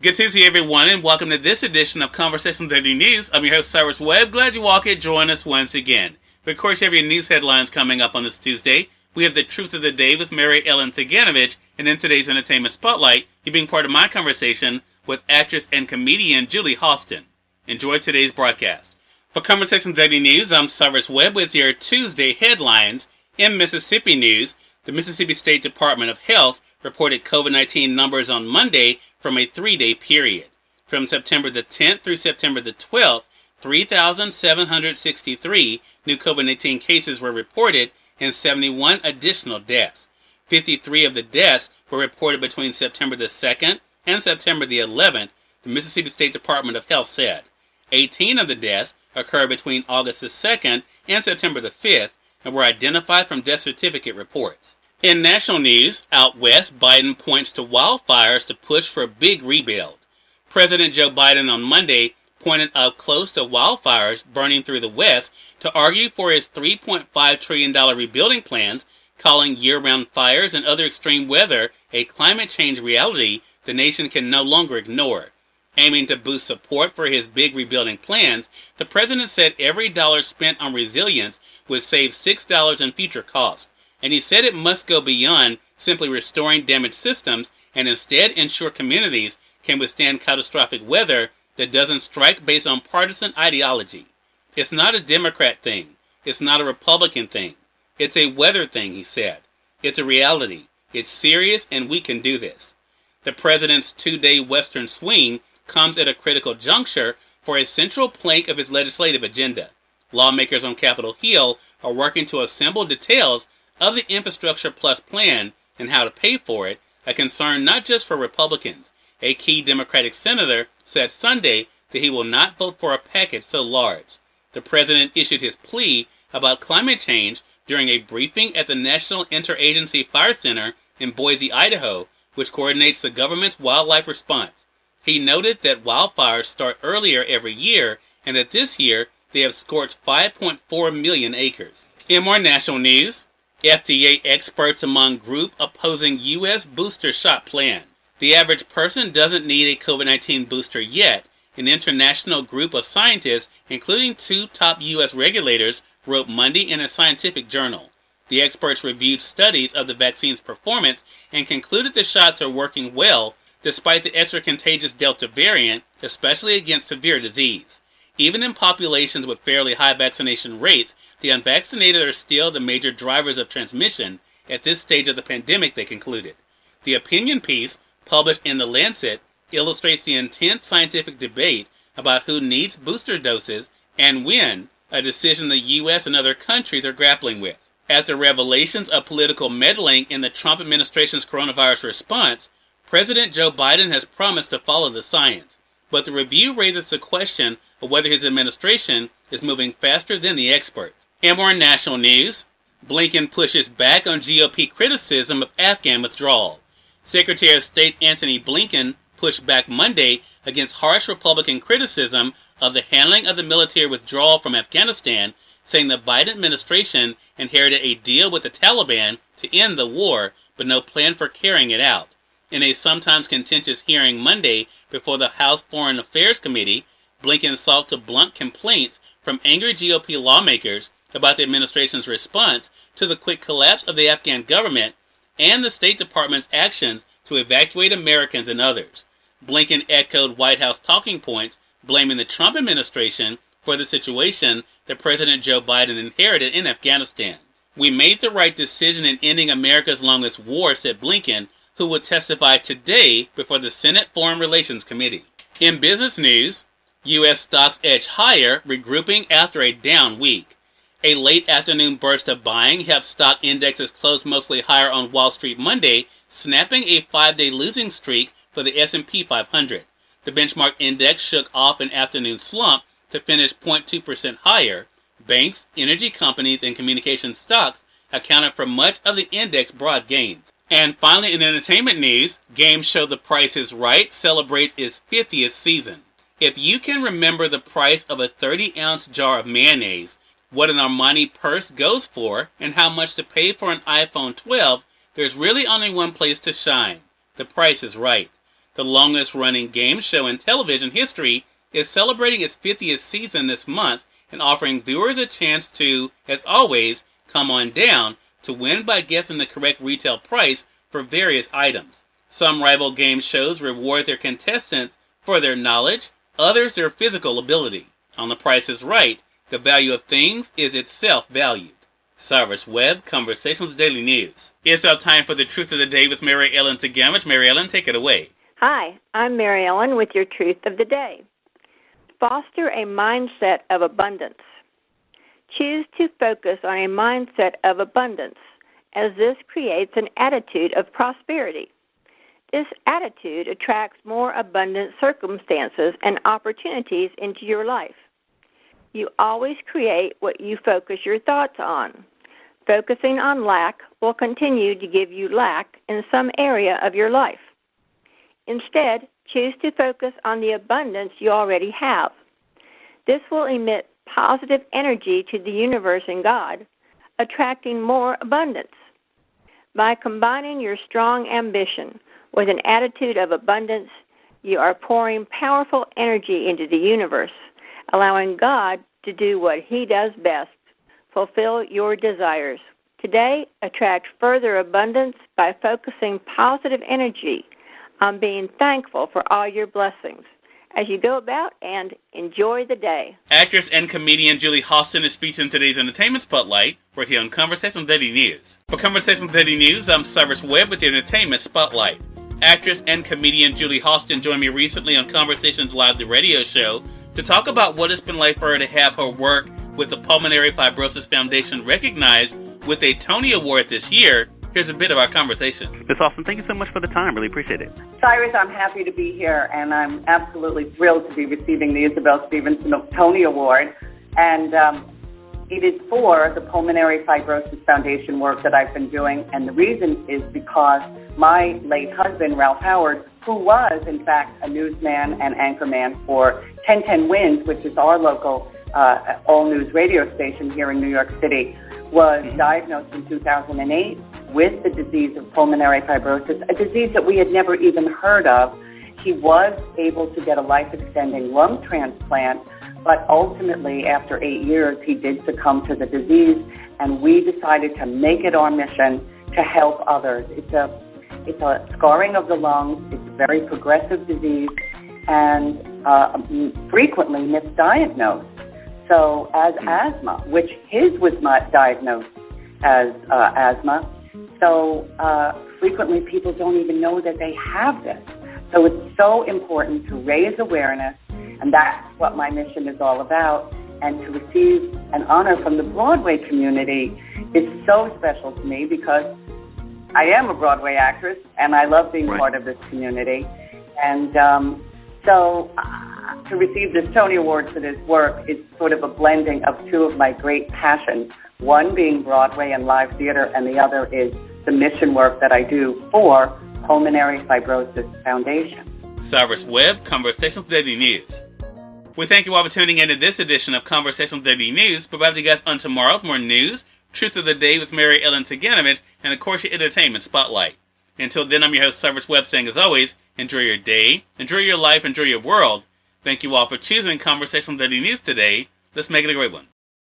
Good Tuesday, everyone, and welcome to this edition of Conversations Daily News. I'm your host, Cyrus Webb. Glad you all could join us once again. But of course, you have your news headlines coming up on this Tuesday. We have the Truth of the Day with Mary Ellen Ciganovich, and in today's Entertainment Spotlight, you're being part of my conversation with actress and comedian Julie Halston. Enjoy today's broadcast. For Conversations Daily News, I'm Cyrus Webb with your Tuesday headlines. In Mississippi news, the Mississippi State Department of Health reported COVID-19 numbers on Monday from a 3-day period. From September the 10th through September the 12th, 3,763 new COVID-19 cases were reported and 71 additional deaths. 53 of the deaths were reported between September the 2nd and September the 11th, the Mississippi State Department of Health said. 18 of the deaths occurred between August the 2nd and September the 5th and were identified from death certificate reports. In national news, out west, Biden points to wildfires to push for a big rebuild. President Joe Biden on Monday pointed up close to wildfires burning through the West to argue for his $3.5 trillion rebuilding plans, calling year-round fires and other extreme weather a climate change reality the nation can no longer ignore. Aiming to boost support for his big rebuilding plans, the president said every dollar spent on resilience would save $6 in future costs. And he said it must go beyond simply restoring damaged systems and instead ensure communities can withstand catastrophic weather that doesn't strike based on partisan ideology. It's not a Democrat thing. It's not a Republican thing. It's a weather thing, he said. It's a reality. It's serious, and we can do this. The president's 2-day Western swing comes at a critical juncture for a central plank of his legislative agenda. Lawmakers on Capitol Hill are working to assemble details of the Infrastructure Plus plan and how to pay for it, a concern not just for Republicans. A key Democratic senator said Sunday that he will not vote for a package so large. The president issued his plea about climate change during a briefing at the National Interagency Fire Center in Boise, Idaho, which coordinates the government's wildlife response. He noted that wildfires start earlier every year and that this year they have scorched 5.4 million acres. In more national news, FDA experts among group opposing U.S. booster shot plan. The average person doesn't need a COVID-19 booster yet, an international group of scientists, including 2 top U.S. regulators, wrote Monday in a scientific journal. The experts reviewed studies of the vaccine's performance and concluded the shots are working well despite the extra contagious Delta variant, especially against severe disease. Even in populations with fairly high vaccination rates, the unvaccinated are still the major drivers of transmission at this stage of the pandemic, they concluded. The opinion piece, published in The Lancet, illustrates the intense scientific debate about who needs booster doses and when, a decision the U.S. and other countries are grappling with. After revelations of political meddling in the Trump administration's coronavirus response, President Joe Biden has promised to follow the science. But the review raises the question of whether his administration is moving faster than the experts. In more national news, Blinken pushes back on GOP criticism of Afghan withdrawal. Secretary of State Antony Blinken pushed back Monday against harsh Republican criticism of the handling of the military withdrawal from Afghanistan, saying the Biden administration inherited a deal with the Taliban to end the war, but no plan for carrying it out. In a sometimes contentious hearing Monday before the House Foreign Affairs Committee, Blinken sought to blunt complaints from angry GOP lawmakers about the administration's response to the quick collapse of the Afghan government and the State Department's actions to evacuate Americans and others. Blinken echoed White House talking points, blaming the Trump administration for the situation that President Joe Biden inherited in Afghanistan. We made the right decision in ending America's longest war, said Blinken, who will testify today before the Senate Foreign Relations Committee. In business news, U.S. stocks edge higher, regrouping after a down week. A late afternoon burst of buying helped stock indexes close mostly higher on Wall Street Monday, snapping a 5-day losing streak for the S&P 500. The benchmark index shook off an afternoon slump to finish 0.2% higher. Banks, energy companies, and communication stocks accounted for much of the index's broad gains. And finally, in entertainment news, Game Show The Price is Right celebrates its 50th season. If you can remember the price of a 30-ounce jar of mayonnaise, what an Armani purse goes for, and how much to pay for an iPhone 12, there's really only one place to shine. The Price is Right. the longest-running game show in television history, is celebrating its 50th season this month and offering viewers a chance to, as always, come on down to win by guessing the correct retail price for various items. Some rival game shows reward their contestants for their knowledge, others their physical ability. On The Price is Right, the value of things is itself valued. Cyrus Webb, Conversations Daily News. It's our time for the Truth of the Day with Mary Ellen Ciganovich. Mary Ellen, take it away. Hi, I'm Mary Ellen with your Truth of the Day. Foster a mindset of abundance. Choose to focus on a mindset of abundance, as this creates an attitude of prosperity. This attitude attracts more abundant circumstances and opportunities into your life. You always create what you focus your thoughts on. Focusing on lack will continue to give you lack in some area of your life. Instead, choose to focus on the abundance you already have. This will emit positive energy to the universe and God, attracting more abundance. By combining your strong ambition with an attitude of abundance, you are pouring powerful energy into the universe, allowing God to do what He does best, fulfill your desires. Today, attract further abundance by focusing positive energy on being thankful for all your blessings as you go about and enjoy the day. Actress and comedian Julie Halston is featured in today's Entertainment Spotlight, right here on Conversations Daily News. For Conversations Daily News, I'm Cyrus Webb with the Entertainment Spotlight. Actress and comedian Julie Halston joined me recently on Conversations Live, the radio show, to talk about what it's been like for her to have her work with the Pulmonary Fibrosis Foundation recognized with a Tony Award this year. Here's a bit of our conversation. Ms. Halston, thank you so much for the time. Really appreciate it. Cyrus, I'm happy to be here, and I'm absolutely thrilled to be receiving the Isabel Stevenson Tony Award. And it is for the Pulmonary Fibrosis Foundation work that I've been doing, and the reason is because my late husband, Ralph Howard, who was, in fact, a newsman and anchorman for 1010 Wins, which is our local all-news radio station here in New York City, was diagnosed in 2008 with the disease of pulmonary fibrosis, a disease that we had never even heard of. He was able to get a life-extending lung transplant, but ultimately, after 8 years, he did succumb to the disease, and we decided to make it our mission to help others. It's a scarring of the lungs. It's a very progressive disease and frequently misdiagnosed. So as asthma, which his was not diagnosed as asthma, so frequently people don't even know that they have this. So it's so important to raise awareness, and that's what my mission is all about. And to receive an honor from the Broadway community is so special to me because I am a Broadway actress, and I love being part of this community. And so to receive this Tony Award for this work is sort of a blending of two of my great passions, one being Broadway and live theater, and the other is the mission work that I do for Pulmonary Fibrosis Foundation. Cyrus Webb, Conversations Daily News. We thank you all for tuning in to this edition of Conversations Daily News. We'll be back to you guys on tomorrow with more news, Truth of the Day with Mary Ellen Ciganovich, and of course your Entertainment Spotlight. Until then, I'm your host, Cyrus Webb, saying as always, enjoy your day, enjoy your life, enjoy your world. Thank you all for choosing Conversations Daily News today. Let's make it a great one.